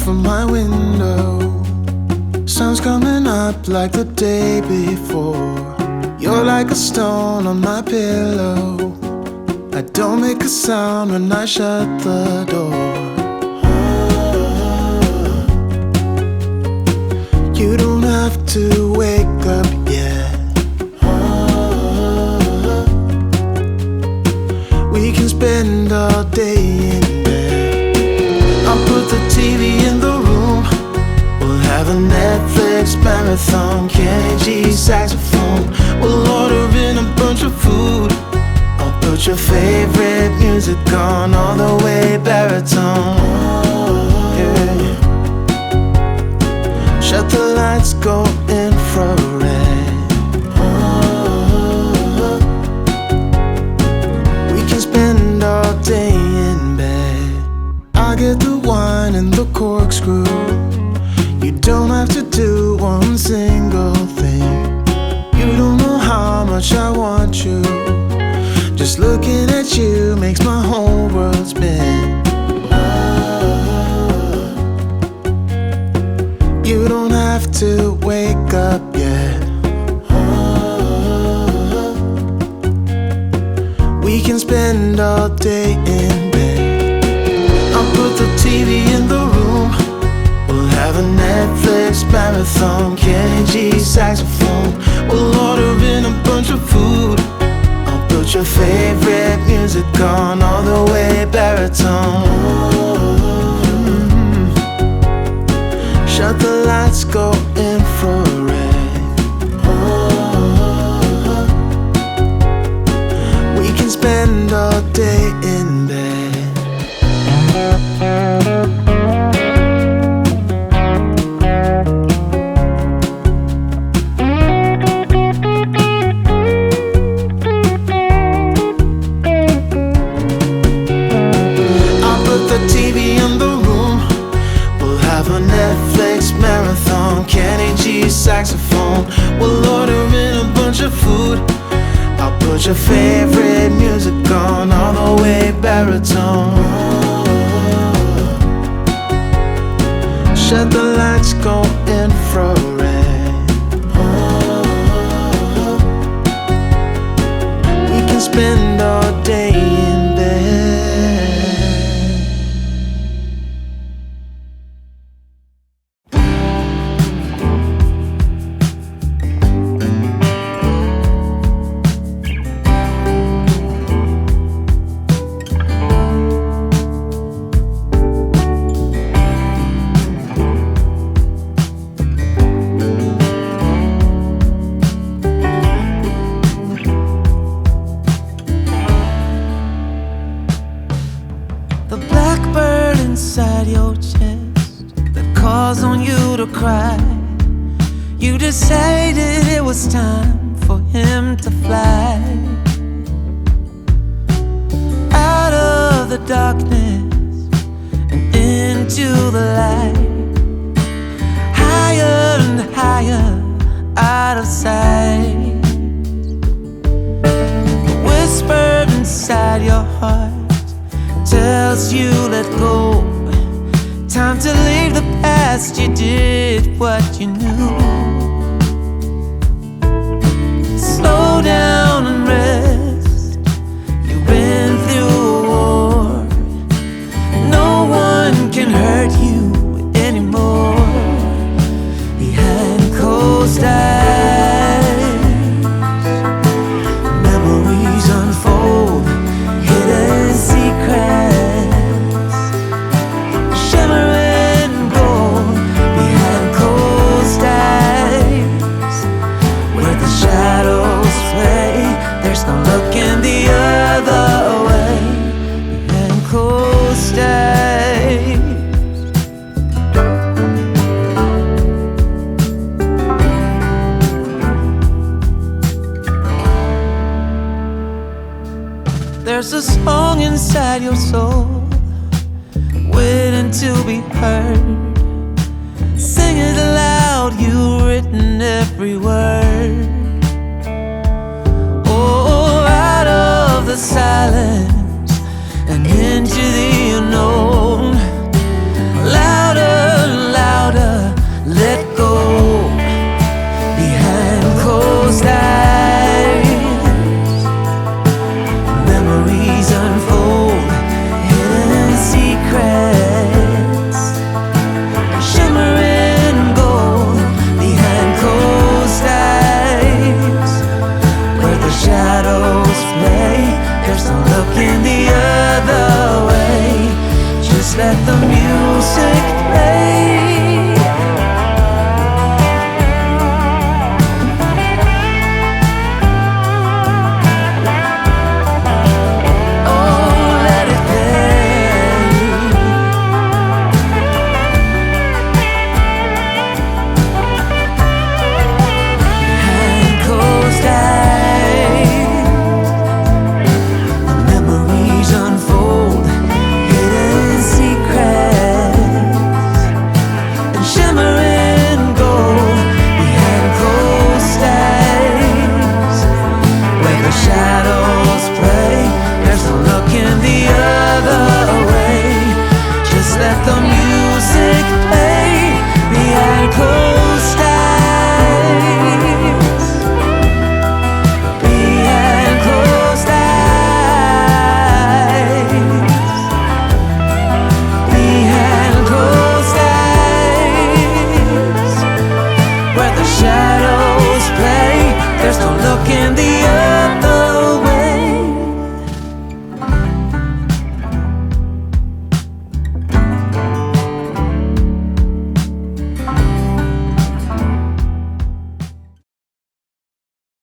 From my window, sun's coming up like the day before. You're like a stone on my pillow. I don't make a sound when I shut the door. You don't have to wake up yet. We can spend all day in bed. I'll put the TV in the room. We'll have a Netflix marathon, Kenny G saxophone. We'll order in a bunch of food. I'll put your favorite music on, all the way baritone. Yeah. Shut the lights, go infrared. We can spend all day in bed. I get the wine and the corkscrew. You don't have to do one single thing. You don't know how much I want you. Just looking at you makes my whole world spin. You don't have to wake up yet. We can spend all day in bed. I'll put the TV in the room. We'll have a Netflix marathon, Kenny G saxophone. We'll order in a bunch of food. I'll put your favorite music on, all the way baritone. Shut the lights, go infrared. We can spend all day in bed. Kenny G saxophone. We'll order in a bunch of food. I'll put your favorite music on, all the way baritone. Shut the lights, go infrared. We can spend all day in bed. Inside your chest that calls on you to cry. You decided it was time for him to fly out of the darkness and into the light, higher and higher out of sight. The whisper inside your heart tells you let go. Time to leave the past. You did what you knew. Slow down and rest. You've been through soul, waiting to be heard. Sing it aloud, you've written every word. Oh, out of the silence and into the unknown. Louder, louder, let go. Behind closed eyes, memories unfold, hidden secrets, shimmering gold. Behind closed eyes, where the shadows play, there's no looking the other way. Just let them